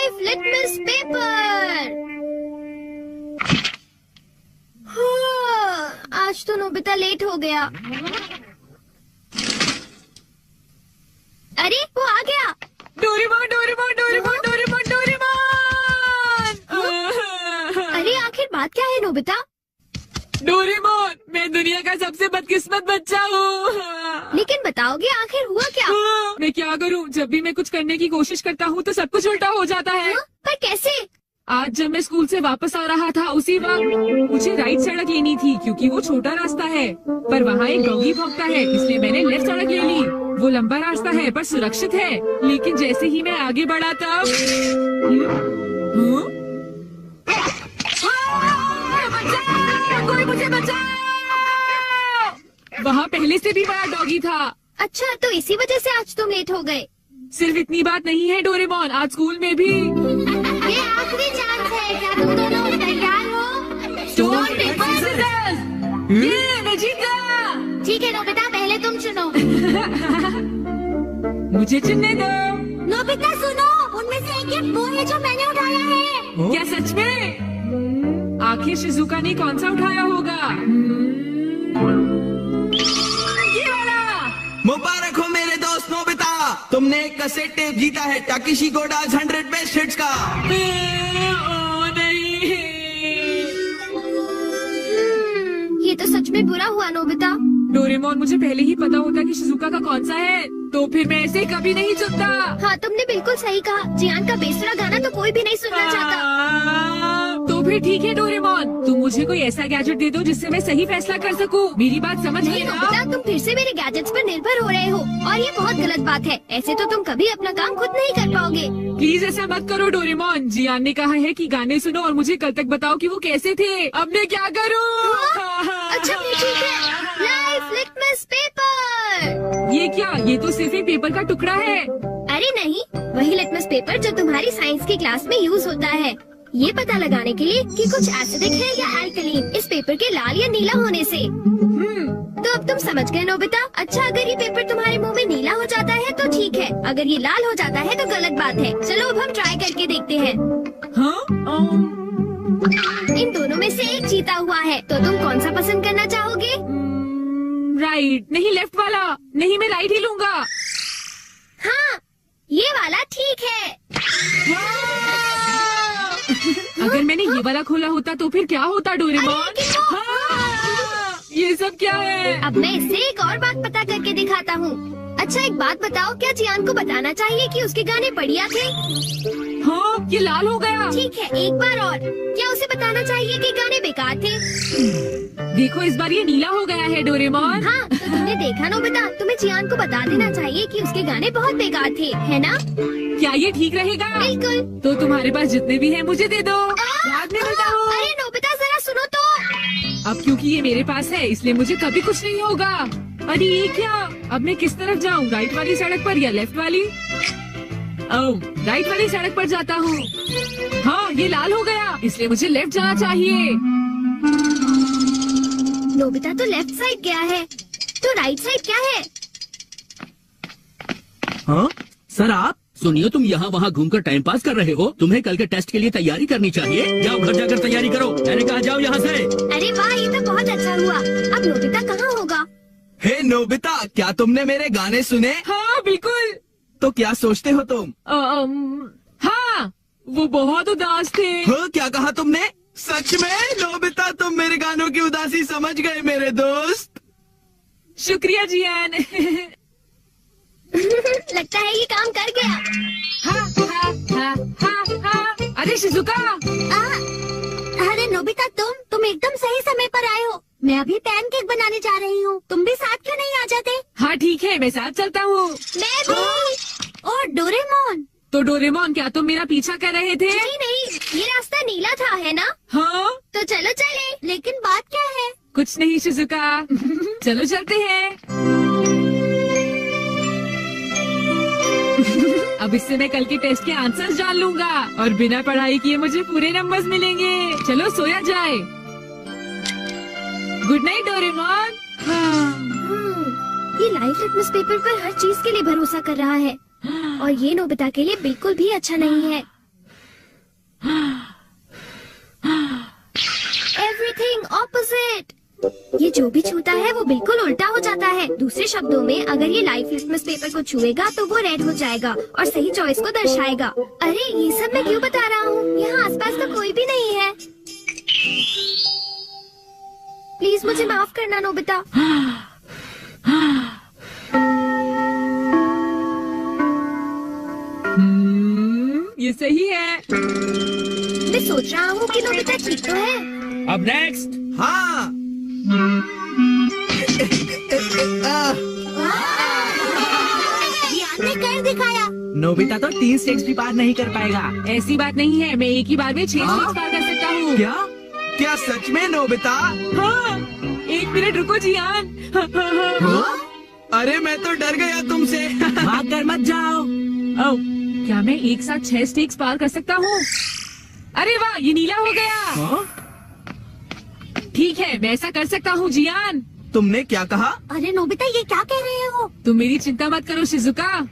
Life litmus paper. आज तो Nobita late हो गया। अरे वो आ गया। Doraemon Doraemon Doraemon Doraemon Doraemon. अरे आखिर बात क्या है नोबिता? डोरेमोन, मैं दुनिया का सबसे बदकिस्मत बच्चा हूँ। लेकिन बताओगे आखिर हुआ क्या? मैं क्या करूँ? जब भी मैं कुछ करने की कोशिश करता हूँ तो सब कुछ उल्टा हो जाता है। पर कैसे? आज जब मैं स्कूल से वापस आ रहा था उसी वक्त मुझे राइट सड़क लेनी थी क्योंकि वो छोटा रास्ता है, पर वहाँ एक डॉगी भौंकता है, इसलिए मैंने लेफ्ट सड़क ले ली। वो लंबा रास्ता है पर सुरक्षित है, लेकिन जैसे ही मैं आगे बढ़ा तब कोई मुझे बचाओ! वहाँ पहले से भी बड़ा डॉगी था। अच्छा, तो इसी वजह से आज तुम लेट हो गए। सिर्फ इतनी बात नहीं है डोरेमोन, आज स्कूल में भी ये आखिरी चांस है, क्या तुम दोनों तैयार हो? Stone paper scissors. ये मैं जीत गया। ठीक है नोबिता, पहले तुम चुनो। मुझे चुनने दो। नोबिता सुनो, उनमें से एक गिफ्ट वो है जो मैंने उठाया है। क्या सच में? आखिर शिजुका ने कौन सा उठाया होगा? ये वाला। मुबारक हो मेरे दोस्त नोबिता, तुमने एक कैसेट टेप जीता है टाकेशी गोडाज 100 बेस्ट हिट्स का। ओ नहीं। ये तो सच में बुरा हुआ नोबिता। डोरेमोन, मुझे पहले ही पता होता कि शिजुका का कौन सा है तो फिर मैं ऐसे कभी नहीं चुनता। हाँ, तुमने बिल्कुल सही कहा। जियान का बेसुरा गाना तो कोई भी नहीं सुनना चाहता। तो फिर ठीक है डोरेमोन, तुम मुझे कोई ऐसा गैजेट दे दो जिससे मैं सही फैसला कर सकूं। मेरी बात समझ गए नहीं ना? नोबिता, तुम फिर से मेरे गैजेट्स पर निर्भर हो रहे हो और ये बहुत गलत बात है। ऐसे तो तुम कभी अपना काम खुद नहीं कर पाओगे। प्लीज ऐसा मत करो डोरेमोन। जियान ने कहा है कि गाने सुनो और मुझे कल तक बताओ कि वो कैसे थे। अब मैं क्या करूं? अच्छा फिर ठीक है, लाइफ लिटमस पेपर। ये क्या? ये तो सिर्फ एक पेपर का टुकड़ा है। अरे नहीं, वही लिटमस पेपर जो तुम्हारी साइंस की क्लास में यूज होता है, ये पता लगाने के लिए कि कुछ एसिडिक है या अल्कलीन इस पेपर के लाल या नीला होने से। तो अब तुम समझ गए नोबिता। अच्छा, अगर ये पेपर तुम्हारे मुंह में नीला हो जाता है तो ठीक है, अगर ये लाल हो जाता है तो गलत बात है। चलो अब हम ट्राई करके देखते हैं। हाँ? इन दोनों में से एक जीता हुआ है, तो तुम कौन सा पसंद करना चाहोगे? राइट। नहीं, लेफ्ट वाला। नहीं, मैं राइट ही लूंगा। हाँ, ये वाला ठीक है। अगर मैंने ये वाला खोला होता तो फिर क्या होता डोरेमोन? लेकिन वो- हाँ, ये सब क्या है? अब मैं इससे एक और बात पता करके दिखाता हूँ। अच्छा एक बात बताओ, क्या जियान को बताना चाहिए कि उसके गाने बढ़िया थे? हाँ, ये लाल हो गया। ठीक है, एक बार और, क्या उसे बताना चाहिए कि गाने बेकार थे? देखो, इस बार ये नीला हो गया है डोरेमोन। हाँ, तो तुमने देखा नोबिता, तुम्हें जियान को बता देना चाहिए कि उसके गाने बहुत बेकार थे, है ना? क्या ये ठीक रहेगा? बिल्कुल। तो तुम्हारे पास जितने भी हैं मुझे दे दो, बाद में बताओ। अरे नोबिता जरा सुनो तो। अब क्योंकि ये मेरे पास है इसलिए मुझे कभी कुछ नहीं होगा। अरे ये क्या? अब मैं किस तरफ जाऊँ, राइट वाली सड़क पर या लेफ्ट वाली? राइट वाली सड़क पर जाता हूँ। हाँ, ये लाल हो गया, इसलिए मुझे लेफ्ट जाना चाहिए। नोबिता तो लेफ्ट साइड गया है, तो राइट साइड क्या है? हाँ सर, आप सुनिए, तुम यहाँ वहाँ घूमकर टाइम पास कर रहे हो। तुम्हें कल के टेस्ट के लिए तैयारी करनी चाहिए। जाओ घर जाकर तैयारी करो। मैंने कहा जाओ यहाँ से। अरे वाह, ये तो बहुत अच्छा हुआ। अब नोबिता कहाँ होगा? हे नोबिता, क्या तुमने मेरे गाने सुने? हाँ बिल्कुल। तो क्या सोचते हो तुम? हाँ, वो बहुत उदास थे। हो, क्या कहा तुमने? सच में नोबिता, तुम मेरे गानों की उदासी समझ गए मेरे दोस्त। शुक्रिया जियान। लगता है ये काम कर गया। हाँ। अरे शिजुका। अरे नोबिता, तुम एकदम सही समय पर आए हो। मैं अभी पैनकेक बनाने जा रही हूँ, तुम भी साथ क्यों नहीं आ जाते? हाँ ठीक है, मैं साथ चलता हूँ। मैं भी। और डोरेमोन। तो डोरेमोन, क्या तुम मेरा पीछा कर रहे थे? नहीं, ये रास्ता नीला था, है ना? हाँ। तो चलो चले। लेकिन बात क्या है? कुछ नहीं शिजुका। चलो चलते हैं। अब इससे मैं कल के टेस्ट के आंसर्स जान लूंगा और बिना पढ़ाई किए मुझे पूरे नंबर्स मिलेंगे। चलो सोया जाए। Good night Doraemon. ये लाइफ लिटमस पेपर पर हर चीज के लिए भरोसा कर रहा है और ये नोबिता के लिए बिल्कुल भी अच्छा नहीं है। Everything opposite. ये जो भी छूता है वो बिल्कुल उल्टा हो जाता है। दूसरे शब्दों में, अगर ये लाइफ लिटमस पेपर को छुएगा तो वो रेड हो जाएगा और सही चॉइस को दर्शाएगा। अरे ये सब मैं क्यों बता रहा हूँ? यहाँ आसपास तो कोई भी नहीं है। प्लीज मुझे माफ करना नोबिता। ये सही है। मैं सोच रहा हूँ कि नोबिता ठीक तो है। अब नेक्स्ट। हाँ। जियान ने कर दिखाया। नोबिता तो 3 स्टेप्स भी पार नहीं कर पाएगा। ऐसी बात नहीं है, मैं एक ही बार में 6 स्टेप्स पार कर सकता हूँ। क्या? क्या सच में नोबिता? हाँ, 1 मिनट रुको जियान। अरे मैं तो डर गया तुमसे। भाग कर मत जाओ। ओह, क्या मैं एक साथ 6 स्टेप्स पार कर सकता हूँ? अरे वाह, ये नीला हो गया। हाँ? ठीक है, मैं ऐसा कर सकता हूँ जियान। तुमने क्या कहा? अरे नोबिता ये क्या कह रहे हो? तुम मेरी चिंता मत करो शिजुका। अरे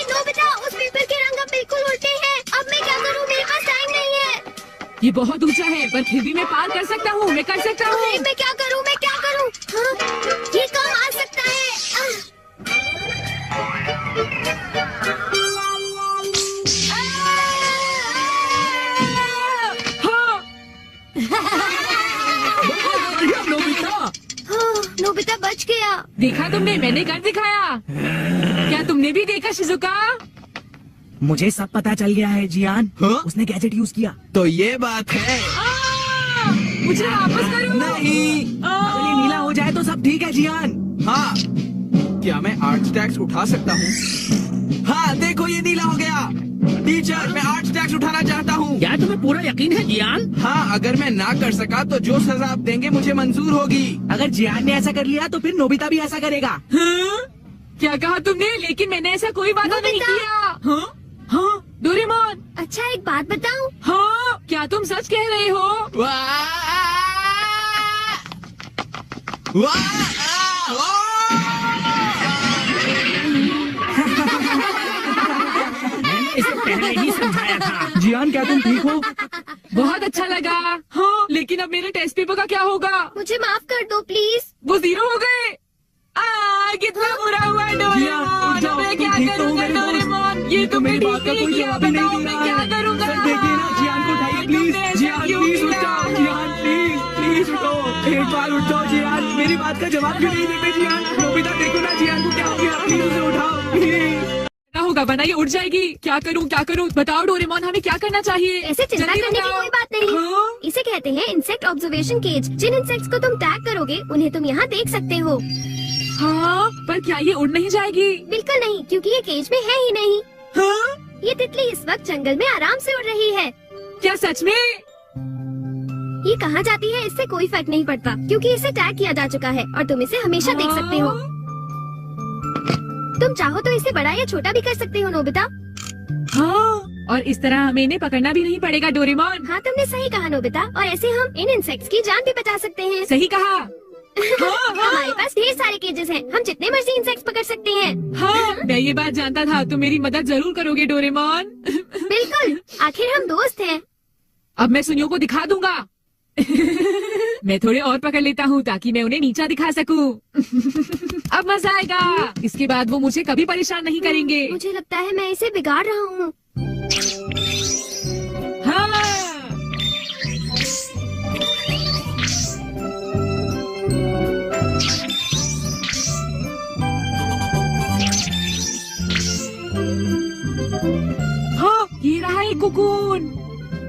नोबिता, उस पेपर के रंग अब बिल्कुल उल्टे हैं। अब मैं क्या करूँ? मेरे पास टाइम नहीं है। ये बहुत ऊंचा है, पर फिर भी मैं पार कर सकता हूँ। मैं कर सकता अरे हूँ। मैं क्या करूँ? मैं क्या करूँ? हाँ, ये काम आ सकता है। नोबिता, हाँ, नोबिता बच गया। देखा तुमने, मैंने कर दिखाया। क्या तुमने भी देखा शिजुका? मुझे सब पता चल गया है जियान। हाँ? उसने गैजेट यूज किया। तो ये बात है। मुझे वापस करो। नहीं। अगर ये नीला हो जाए तो सब ठीक है जियान। हाँ। क्या मैं आर्ट टैक्स उठा सकता हूँ? हाँ देखो ये नीला हो गया। टीचर, मैं आर्ट टैक्स उठाना चाहता हूँ। क्या तुम्हें पूरा यकीन है जियान? हाँ, अगर मैं ना कर सका तो जो सजा आप देंगे मुझे मंजूर होगी। अगर जियान ने ऐसा कर लिया तो फिर नोबिता भी ऐसा करेगा। हाँ? क्या कहा तुमने? लेकिन मैंने ऐसा कोई वादा नहीं नोबिता। किया। हाँ? हाँ? डोरेमोन। अच्छा एक बात बताऊं? हाँ? क्या तुम सच कह रहे हो? वाह! वाह! मैंने इसे पहले ही समझाया था। जियान क्या तुम ठीक हो? बहुत अच्छा लगा। हाँ, लेकिन अब मेरे टेस्ट पेपर का क्या होगा? मुझे माफ कर दो प्लीज। वो 0 हो गए। कितना बुरा हुआ जियान, डोरेमोन। उठ जाओ, मैं तुम क्या ठीक तो हो करूँगा मेरे दोस्त? डोरेमोन? ये तो मेरी मैं बात का ठीक कोई नहीं जवाब किया। ही नहीं बताओ दे मैं रहा क्या है। करूँगा? सर देखिए ना, जियान को उठाइए प्लीज। तुमने ऐसा जियान क्यों प्लीज उठ किया? जाओ। जियान प्लीज उठो। एक बार उठ जाओ जियान। मेरी बात का जवाब क्यों नहीं देते जियान? नोबिता देखो ना जियान को क्या हो गया। प्लीज उसे उठाओ प्लीज। क्या होगा? वरना ये उड़ जाएगी। क्या करूँ क्या करूँ? बताओ डोरेमोन, हमें क्या करना चाहिए? ऐसे चिंता जल्दी करने की बताओ। कोई बात नहीं। हाँ? इसे कहते हैं इंसेक्ट ऑब्जर्वेशन केज। जिन इंसेक्ट्स को तुम टैग करोगे उन्हें तुम यहाँ देख सकते हो। हाँ, पर क्या ये उड़ नहीं जाएगी? बिल्कुल नहीं, क्योंकि ये केज में है ही नहीं। हाँ? ये तितली इस वक्त जंगल में आराम से उड़ रही है। क्या सच में? ये कहाँ जाती है इससे कोई फर्क नहीं पड़ता, क्योंकि इसे टैग किया जा चुका है और तुम इसे हमेशा देख सकते हो। तुम चाहो तो इसे बड़ा या छोटा भी कर सकते हो नोबिता। हाँ, और इस तरह हमें इन्हें पकड़ना भी नहीं पड़ेगा डोरेमोन। हाँ तुमने सही कहा नोबिता, और ऐसे हम इन इंसेक्ट्स की जान भी बचा सकते हैं। सही कहा। हाँ, हमारे पास ढेर सारे केजेस हैं, हम जितने मर्जी इंसेक्ट्स पकड़ सकते हैं। हाँ, मैं ये बात जानता था। तुम मेरी मदद जरूर करोगे डोरेमोन। बिल्कुल, आखिर हम दोस्त हैं। अब मैं सुनियो को दिखा दूंगा। मैं थोड़े और पकड़ लेता हूँ ताकि मैं उन्हें नीचा दिखा सकूं। अब मजा आएगा। इसके बाद वो मुझे कभी परेशान नहीं करेंगे। मुझे लगता है मैं इसे बिगाड़ रहा हूँ। हाँ। हाँ, ये रहा एक कुकून।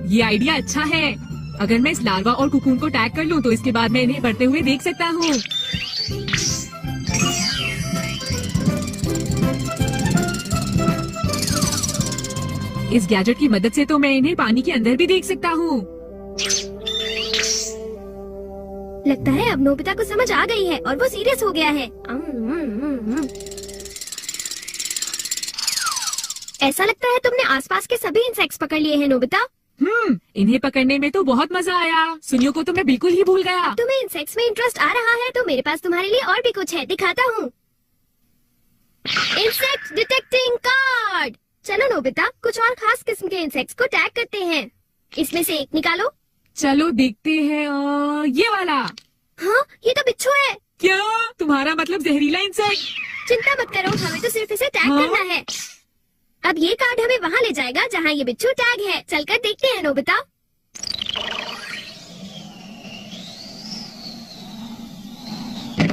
ये आइडिया अच्छा है। अगर मैं इस लार्वा और कुकून को टैग कर लूं तो इसके बाद मैं इन्हें बढ़ते हुए देख सकता हूँ। इस गैजेट की मदद से तो मैं इन्हें पानी के अंदर भी देख सकता हूँ। लगता है अब नोबिता को समझ आ गई है और वो सीरियस हो गया है। ऐसा लगता है तुमने आसपास के सभी इंसेक्ट्स पकड़ लिए हैं नोबिता। इन्हें पकड़ने में तो बहुत मजा आया। सुनियो को तो मैं बिल्कुल ही भूल गया। तुम्हें इंसेक्ट्स में इंटरेस्ट आ रहा है तो मेरे पास तुम्हारे लिए और भी कुछ है, दिखाता हूँ। Insect detecting card. चलो नोबिता, कुछ और खास किस्म के इंसेक्ट्स को टैग करते हैं। इसमें से एक निकालो। चलो देखते हैं। ये वाला। हाँ, ये तो बिच्छू है। क्या तुम्हारा मतलब जहरीला इंसेक्ट? चिंता मत करो, हमें तो सिर्फ इसे टैग हाँ? करना है। अब ये कार्ड हमें वहाँ ले जाएगा जहाँ ये बिच्छू टैग है। चलकर देखते हैं नोबिता।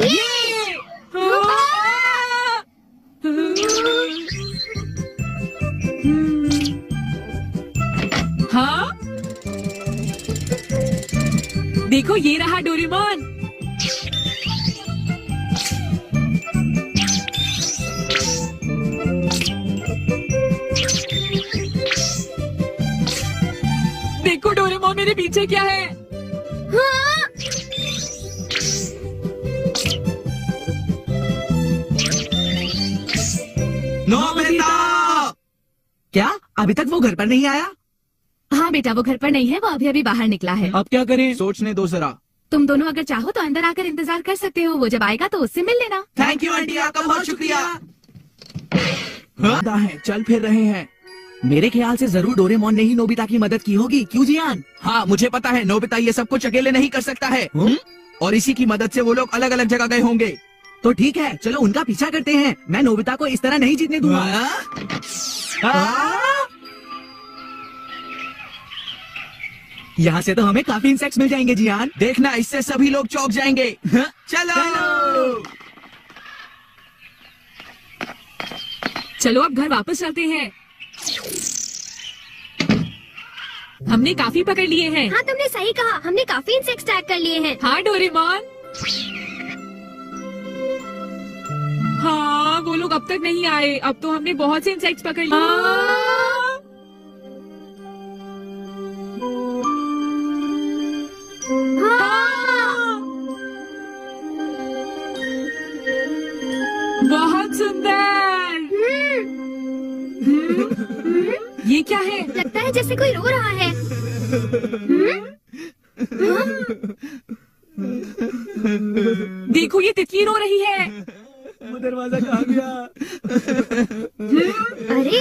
ये! हाँ, देखो ये रहा डोरेमोन। देखो डोरेमोन, मेरे पीछे क्या है? हाँ? नोबिता! क्या अभी तक वो घर पर नहीं आया? हाँ बेटा, वो घर पर नहीं है, वो अभी अभी बाहर निकला है। अब क्या करें? सोचने दो जरा। तुम दोनों अगर चाहो तो अंदर आकर इंतजार कर सकते हो, वो जब आएगा तो उससे मिल लेना। थैंक यू आंटी, आपका बहुत शुक्रिया। हाँ? है, चल फिर रहे हैं। मेरे ख्याल से जरूर डोरेमोन ने ही नोबिता की मदद की होगी, क्यों जियान? हाँ, मुझे पता है नोबिता ये सब कुछ अकेले नहीं कर सकता है। और इसी की मदद से वो लोग अलग अलग जगह गए होंगे। तो ठीक है, चलो उनका पीछा करते हैं। मैं नोबिता को इस तरह नहीं जीतने दूंगा। यहाँ से तो हमें काफी इंसेक्ट्स मिल जाएंगे जियान। देखना, इससे सभी लोग चौंक जाएंगे। चलो। चलो अब घर वापस चलते हैं। हमने काफी पकड़ लिए हैं। हाँ, तुमने सही कहा, हमने काफी इंसेक्ट्स टैग कर लिए हैं। हाँ डोरेमोन। हाँ, वो लोग अब तक नहीं आए। अब तो हमने बहुत से इंसेक्ट्स पकड़ लिए। बहुत सुंदर। ये क्या है? लगता है जैसे कोई रो रहा है। देखो ये तितली रो रही है। वो दरवाजा कहाँ गया? अरे,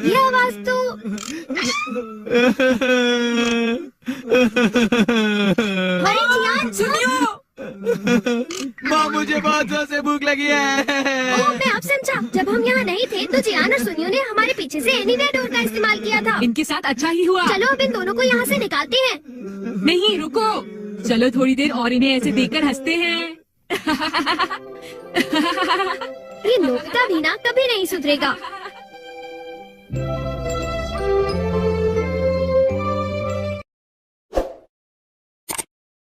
ये आवाज तो अरे जियान, सुनियो। माँ, मुझे बहुत जोर से भूख लगी है। ओह, मैं अब समझा। जब हम यहाँ नहीं थे तो जियान और सुनियो ने हमारे पीछे से एनीवेयर डोर का इस्तेमाल किया था। इनके साथ अच्छा ही हुआ। चलो अब इन दोनों को यहाँ से निकालते हैं। नहीं रुको, चलो थोड़ी देर और इन्हें ऐसे देखकर हंसते हैं। ये नोबिता भी ना कभी नहीं सुधरेगा।